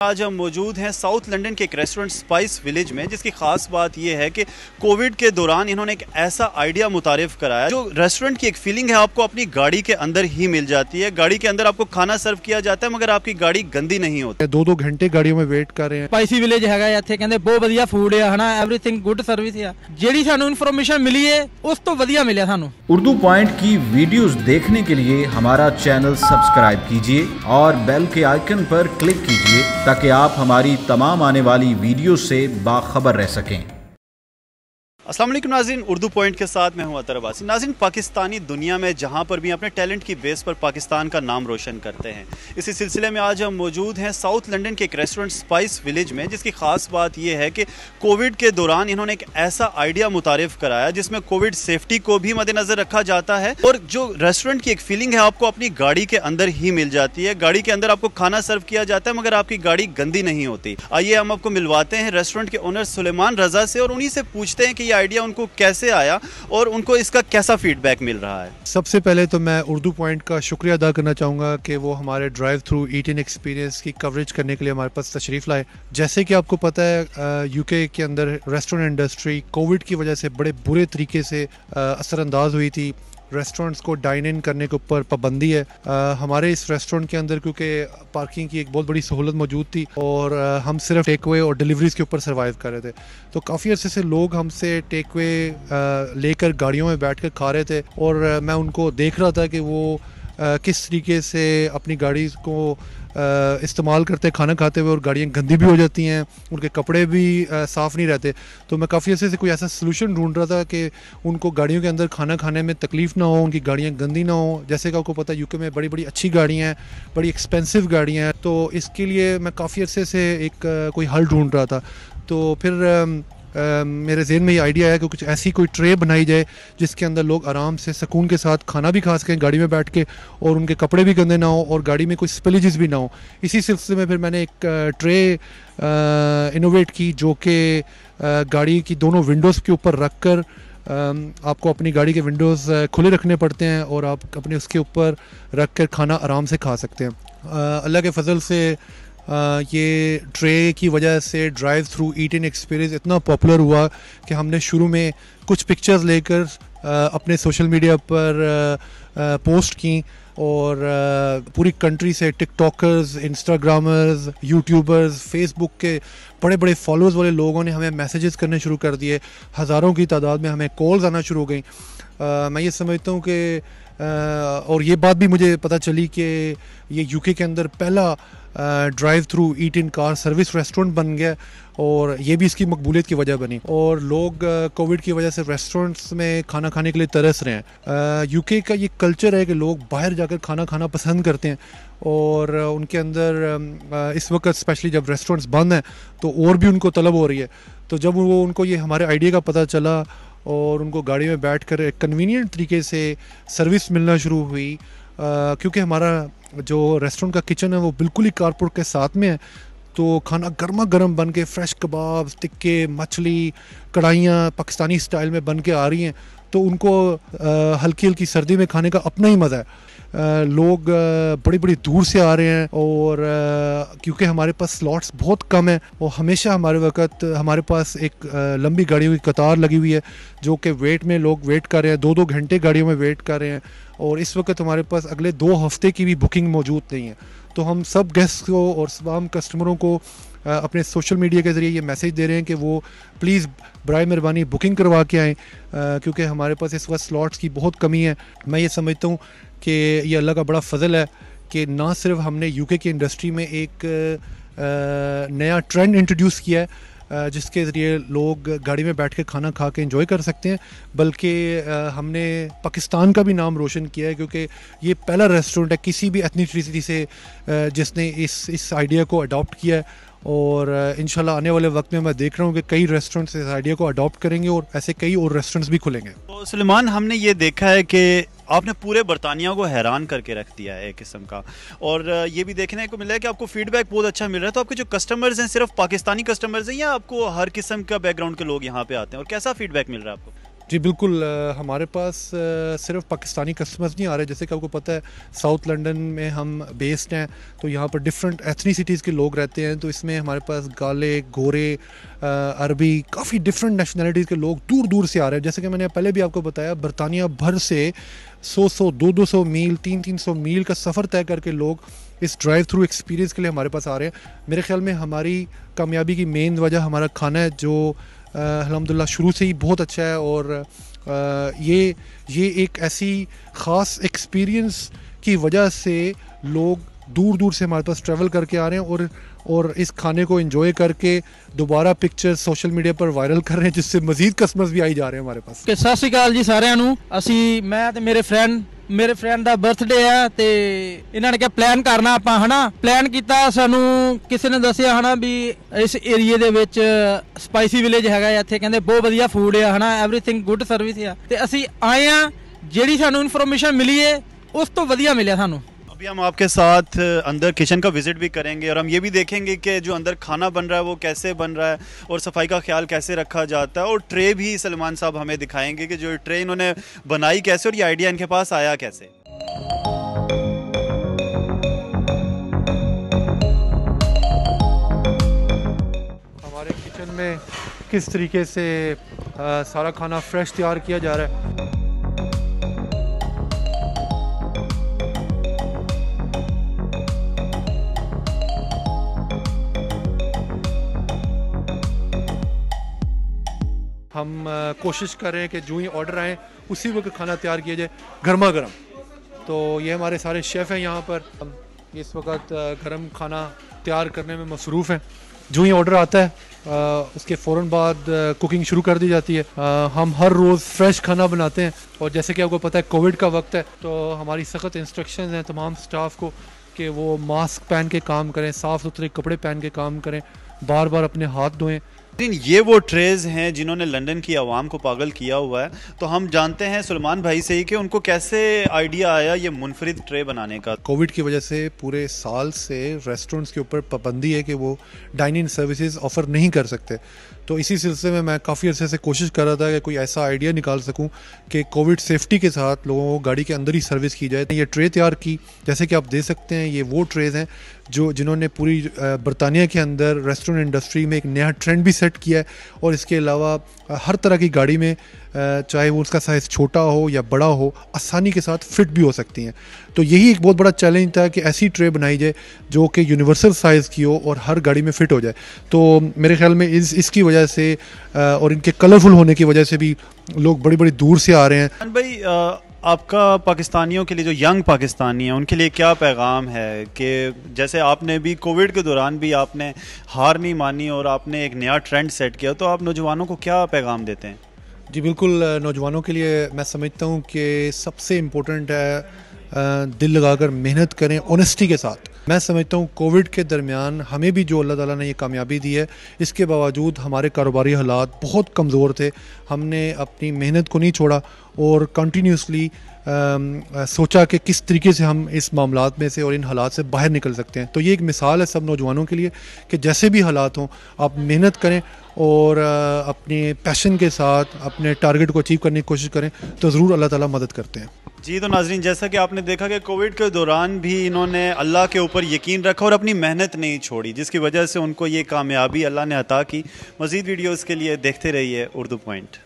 आज हम मौजूद हैं साउथ लंदन के एक रेस्टोरेंट स्पाइस विलेज में, जिसकी खास बात यह है कि कोविड के दौरान इन्होंने एक ऐसा आइडिया मुतारिफ कराया जो रेस्टोरेंट की एक फीलिंग है आपको अपनी गाड़ी के अंदर ही मिल जाती है। गाड़ी के अंदर आपको खाना सर्व किया जाता है मगर आपकी गाड़ी गंदी नहीं होती। 2-2 घंटे गाड़ियों में वेट कर रहे हैं। स्पाइसी विलेज हैगा ਇੱਥੇ ਕਹਿੰਦੇ ਬਹੁਤ ਵਧੀਆ ਫੂਡ ਹੈ ਹਨਾ, एवरीथिंग गुड सर्विस है। ਜਿਹੜੀ ਸਾਨੂੰ ਇਨਫੋਰਮੇਸ਼ਨ ਮਿਲੀ ਹੈ ਉਸ ਤੋਂ ਵਧੀਆ ਮਿਲਿਆ ਸਾਨੂੰ। उर्दू पॉइंट की वीडियोस देखने के लिए हमारा चैनल सब्सक्राइब कीजिए और बेल के आइकन पर क्लिक कीजिए ताकि आप हमारी तमाम आने वाली वीडियो से बाखबर रह सकें। अस्सलाम वालेकुम नाज़रीन, उर्दू पॉइंट के साथ मैं हूं अतर अब्बासी। नाज़रीन, पाकिस्तानी दुनिया में जहां पर भी अपने टैलेंट की बेस पर पाकिस्तान का नाम रोशन करते हैं। इसी सिलसिले में आज हम मौजूद हैं साउथ लंदन के एक रेस्टोरेंट स्पाइस विलेज में, जिसकी खास बात यह है कि कोविड के दौरान इन्होंने एक ऐसा आइडिया मुतारिफ कराया जिसमें कोविड सेफ्टी को भी मद्देनजर रखा जाता है और जो रेस्टोरेंट की एक फीलिंग है आपको अपनी गाड़ी के अंदर ही मिल जाती है। गाड़ी के अंदर आपको खाना सर्व किया जाता है मगर आपकी गाड़ी गंदी नहीं होती। आइए हम आपको मिलवाते हैं रेस्टोरेंट के ओनर सुलेमान रजा से और उन्हीं से पूछते हैं कि आइडिया उनको कैसे आया और उनको इसका कैसा फीडबैक मिल रहा है। सबसे पहले तो मैं उर्दू पॉइंट का शुक्रिया अदा करना चाहूँगा कि वो हमारे drive through eat in experience की कवरेज करने के लिए हमारे पास तशरीफ़ लाए। जैसे कि आपको पता है यूके के अंदर रेस्टोरेंट इंडस्ट्री कोविड की वजह से बड़े बुरे तरीके से असरअंदाज हुई थी। रेस्टोरेंट्स को डाइन इन करने के ऊपर पाबंदी है। हमारे इस रेस्टोरेंट के अंदर क्योंकि पार्किंग की एक बहुत बड़ी सहूलत मौजूद थी और हम सिर्फ टेक अवे और डिलीवरीज़ के ऊपर सर्वाइव कर रहे थे, तो काफ़ी अर्से से लोग हमसे टेक अवे लेकर गाड़ियों में बैठ कर खा रहे थे और मैं उनको देख रहा था कि वो किस तरीके से अपनी गाड़ी को इस्तेमाल करते खाना खाते हुए और गाड़ियाँ गंदी भी हो जाती हैं, उनके कपड़े भी साफ़ नहीं रहते। तो मैं काफ़ी अर्से से कोई ऐसा सलूशन ढूंढ रहा था कि उनको गाड़ियों के अंदर खाना खाने में तकलीफ़ ना हो, उनकी गाड़ियाँ गंदी ना हो। जैसे कि आपको पता है यूके में बड़ी बड़ी अच्छी गाड़ियाँ हैं, बड़ी एक्सपेंसिव गाड़ियाँ हैं, तो इसके लिए मैं काफ़ी अर्से से एक कोई हल ढूंढ रहा था। तो फिर मेरे ज़हन में ये आइडिया है कि कुछ ऐसी कोई ट्रे बनाई जाए जिसके अंदर लोग आराम से सुकून के साथ खाना भी खा सकें गाड़ी में बैठ के और उनके कपड़े भी गंदे ना हो और गाड़ी में कोई स्पिलेजेस भी ना हो। इसी सिलसिले में फिर मैंने एक ट्रे इनोवेट की जो कि गाड़ी की दोनों विंडोज़ के ऊपर रख कर आपको अपनी गाड़ी के विंडोज़ खुले रखने पड़ते हैं और आप अपने उसके ऊपर रख कर खाना आराम से खा सकते हैं। अल्लाह के फजल से ये ट्रे की वजह से drive through eat in experience इतना पॉपुलर हुआ कि हमने शुरू में कुछ पिक्चर्स लेकर अपने सोशल मीडिया पर पोस्ट की और पूरी कंट्री से टिकटॉकर्स, इंस्टाग्रामर्स, यूट्यूबर्स, फेसबुक के बड़े बड़े फॉलोअर्स वाले लोगों ने हमें मैसेजेस करने शुरू कर दिए। हज़ारों की तादाद में हमें कॉल्स आना शुरू हो गई। मैं ये समझता हूँ कि और ये बात भी मुझे पता चली कि ये यूके के अंदर पहला ड्राइव थ्रू ईट इन कार सर्विस रेस्टोरेंट बन गया और ये भी इसकी मकबूलियत की वजह बनी और लोग कोविड की वजह से रेस्टोरेंट्स में खाना खाने के लिए तरस रहे हैं। यूके का ये कल्चर है कि लोग बाहर जाकर खाना खाना पसंद करते हैं और उनके अंदर इस वक्त स्पेशली जब रेस्टोरेंट्स बंद हैं तो और भी उनको तलब हो रही है। तो जब वो उनको ये हमारे आइडिया का पता चला और उनको गाड़ी में बैठकर एक कन्वीनियंट तरीके से सर्विस मिलना शुरू हुई, क्योंकि हमारा जो रेस्टोरेंट का किचन है वो बिल्कुल ही कारपोर्ट के साथ में है, तो खाना गर्मा गर्म बन के फ्रेश कबाब, टिक्के, मछली, कढ़ाइयाँ पाकिस्तानी स्टाइल में बन के आ रही हैं, तो उनको हल्की हल्की सर्दी में खाने का अपना ही मज़ा है। लोग बड़ी बड़ी दूर से आ रहे हैं और क्योंकि हमारे पास स्लॉट्स बहुत कम हैं और हमेशा हमारे पास एक लंबी गाड़ियों की कतार लगी हुई है जो कि लोग वेट कर रहे हैं, 2-2 घंटे गाड़ियों में वेट कर रहे हैं और इस वक्त हमारे पास अगले 2 हफ्ते की भी बुकिंग मौजूद नहीं है। तो हम सब गेस्ट को और तमाम कस्टमरों को अपने सोशल मीडिया के ज़रिए ये मैसेज दे रहे हैं कि वो प्लीज़ बराए मेहरबानी बुकिंग करवा के आएँ, क्योंकि हमारे पास इस वक्त स्लॉट्स की बहुत कमी है। मैं ये समझता हूँ कि ये अल्लाह का बड़ा फजल है कि ना सिर्फ हमने यूके की इंडस्ट्री में एक नया ट्रेंड इंट्रोड्यूस किया है जिसके ज़रिए लोग गाड़ी में बैठ के खाना खा के एंजॉय कर सकते हैं, बल्कि हमने पाकिस्तान का भी नाम रोशन किया है, क्योंकि ये पहला रेस्टोरेंट है किसी भी एथनिसिटी से जिसने इस आइडिया को अडॉप्ट किया है और इंशाल्लाह आने वाले वक्त में मैं देख रहा हूँ कि कई रेस्टोरेंट्स इस आइडिया को अडॉप्ट करेंगे और ऐसे कई और रेस्टोरेंट्स भी खुलेंगे। तो सुलेमान, हमने ये देखा है कि आपने पूरे बरतानिया को हैरान करके रख दिया है एक किस्म का, और ये भी देखने को मिला है कि आपको फीडबैक बहुत अच्छा मिल रहा है। तो आपके जो कस्टमर्स हैं सिर्फ पाकिस्तानी कस्टमर्स हैं या आपको हर किस्म का बैकग्राउंड के लोग यहाँ पे आते हैं, और कैसा फीडबैक मिल रहा है आपको? जी बिल्कुल, हमारे पास सिर्फ पाकिस्तानी कस्टमर्स नहीं आ रहे। जैसे कि आपको पता है साउथ लंदन में हम बेस्ड हैं, तो यहाँ पर डिफरेंट एथनिसिटीज़ के लोग रहते हैं। तो इसमें हमारे पास गाले, गोरे, अरबी, काफ़ी डिफरेंट नेशनलिटीज़ के लोग दूर दूर से आ रहे हैं। जैसे कि मैंने पहले भी आपको बताया, बरतानिया भर से 100 200 मील, 300 मील का सफ़र तय करके लोग इस ड्राइव थ्रू एक्सपीरियंस के लिए हमारे पास आ रहे हैं। मेरे ख्याल में हमारी कामयाबी की मेन वजह हमारा खाना है, जो अल्हम्दुलिल्लाह शुरू से ही बहुत अच्छा है। और ये एक ऐसी ख़ास एक्सपीरियंस की वजह से लोग दूर दूर से हमारे पास ट्रैवल करके आ रहे हैं और इस खाने को एंजॉय करके दोबारा पिक्चर सोशल मीडिया पर वायरल कर रहे हैं, जिससे मज़ीद कस्टमर्स भी आई जा रहे हैं हमारे पास। ਕਿ ਸਤਿ ਸ਼੍ਰੀ ਅਕਾਲ ਜੀ ਸਾਰਿਆਂ ਨੂੰ। ਅਸੀਂ ਮੈਂ ਤੇ ਮੇਰੇ ਫਰੈਂਡ ਦਾ ਬਰਥਡੇ ਆ ਤੇ ਇਹਨਾਂ ਨੇ ਕਿਹਾ ਪਲਾਨ ਕਰਨਾ ਆਪਾਂ ਹਨਾ। ਪਲਾਨ ਕੀਤਾ, ਸਾਨੂੰ ਕਿਸੇ ਨੇ ਦੱਸਿਆ ਹਨਾ ਵੀ ਇਸ ਏਰੀਏ ਦੇ ਵਿੱਚ ਸਪਾਈਸੀ ਵਿਲੇਜ ਹੈਗਾ ਇੱਥੇ, ਕਹਿੰਦੇ ਬਹੁਤ ਵਧੀਆ ਫੂਡ ਆ ਹਨਾ, ਐਵਰੀਥਿੰਗ ਗੁੱਡ ਸਰਵਿਸ ਆ। ਤੇ ਅਸੀਂ ਆਏ ਆ, ਜਿਹੜੀ ਸਾਨੂੰ ਇਨਫੋਰਮੇਸ਼ਨ ਮਿਲੀ ਹੈ ਉਸ ਤੋਂ ਵਧੀਆ ਮਿਲਿਆ ਸਾਨੂੰ। अभी हम आपके साथ अंदर किचन का विजिट भी करेंगे और हम ये भी देखेंगे कि जो अंदर खाना बन रहा है वो कैसे बन रहा है और सफाई का ख्याल कैसे रखा जाता है। और ट्रे भी सलमान साहब हमें दिखाएंगे कि जो ट्रे इन्होंने बनाई कैसे और ये आइडिया इनके पास आया कैसे। हमारे किचन में किस तरीके से सारा खाना फ्रेश तैयार किया जा रहा है। हम कोशिश कर रहे हैं कि जो ही ऑर्डर आए उसी वक्त खाना तैयार किया जाए गर्मा गर्म। तो ये हमारे सारे शेफ़ हैं यहाँ पर, हम इस वक्त गर्म खाना तैयार करने में मसरूफ़ हैं। जो ही ऑर्डर आता है उसके फ़ौरन बाद कुकिंग शुरू कर दी जाती है। हम हर रोज़ फ्रेश खाना बनाते हैं और जैसे कि आपको पता है कोविड का वक्त है, तो हमारी सख्त इंस्ट्रक्शंस हैं तमाम स्टाफ को कि वो मास्क पहन के काम करें, साफ़ सुथरे कपड़े पहन के काम करें, बार बार अपने हाथ धोएं। ये वो ट्रेज हैं जिन्होंने लंदन की आवाम को पागल किया हुआ है। तो हम जानते हैं सलमान भाई से ही कि उनको कैसे आइडिया आया ये मुनफरिद ट्रे बनाने का। कोविड की वजह से पूरे साल से रेस्टोरेंट्स के ऊपर पाबंदी है कि वो डाइनिंग सर्विसेज ऑफ़र नहीं कर सकते। तो इसी सिलसिले में मैं काफ़ी अर्से से कोशिश कर रहा था कि कोई ऐसा आइडिया निकाल सकूं कि कोविड सेफ्टी के साथ लोगों को गाड़ी के अंदर ही सर्विस की जाए। ये ट्रे तैयार की, जैसे कि आप देख सकते हैं, ये वो ट्रेज़ हैं जिन्होंने पूरी बरतानिया के अंदर रेस्टोरेंट इंडस्ट्री में एक नया ट्रेंड भी सेट किया है। और इसके अलावा हर तरह की गाड़ी में, चाहे वो उसका साइज़ छोटा हो या बड़ा हो, आसानी के साथ फिट भी हो सकती हैं। तो यही एक बहुत बड़ा चैलेंज था कि ऐसी ट्रे बनाई जाए जो कि यूनिवर्सल साइज़ की हो और हर गाड़ी में फ़िट हो जाए। तो मेरे ख्याल में इसकी वजह से और इनके कलरफुल होने की वजह से भी लोग बड़ी बड़ी दूर से आ रहे हैं। भाई आपका पाकिस्तानियों के लिए, जो यंग पाकिस्तानी हैं, उनके लिए क्या पैगाम है कि जैसे आपने भी कोविड के दौरान भी आपने हार नहीं मानी और आपने एक नया ट्रेंड सेट किया, तो आप नौजवानों को क्या पैगाम देते हैं? जी बिल्कुल, नौजवानों के लिए मैं समझता हूँ कि सबसे इम्पोर्टेंट है दिल लगाकर मेहनत करें ऑनेस्टी के साथ। मैं समझता हूँ कोविड के दरमियान हमें भी जो अल्लाह ताला ने ये कामयाबी दी है, इसके बावजूद हमारे कारोबारी हालात बहुत कमज़ोर थे। हमने अपनी मेहनत को नहीं छोड़ा और कंटिन्यूसली सोचा कि किस तरीके से हम इस मामलात में से और इन हालात से बाहर निकल सकते हैं। तो ये एक मिसाल है सब नौजवानों के लिए कि जैसे भी हालात हों आप मेहनत करें और अपने पैशन के साथ अपने टारगेट को अचीव करने की कोशिश करें, तो ज़रूर अल्लाह ताला मदद करते हैं। जी, तो नाजरीन, जैसा कि आपने देखा कि कोविड के दौरान भी इन्होंने अल्लाह के ऊपर यकीन रखा और अपनी मेहनत नहीं छोड़ी, जिसकी वजह से उनको ये कामयाबी अल्लाह ने अता की। मज़ीद वीडियोज़ के लिए देखते रहिए उर्दू पॉइंट।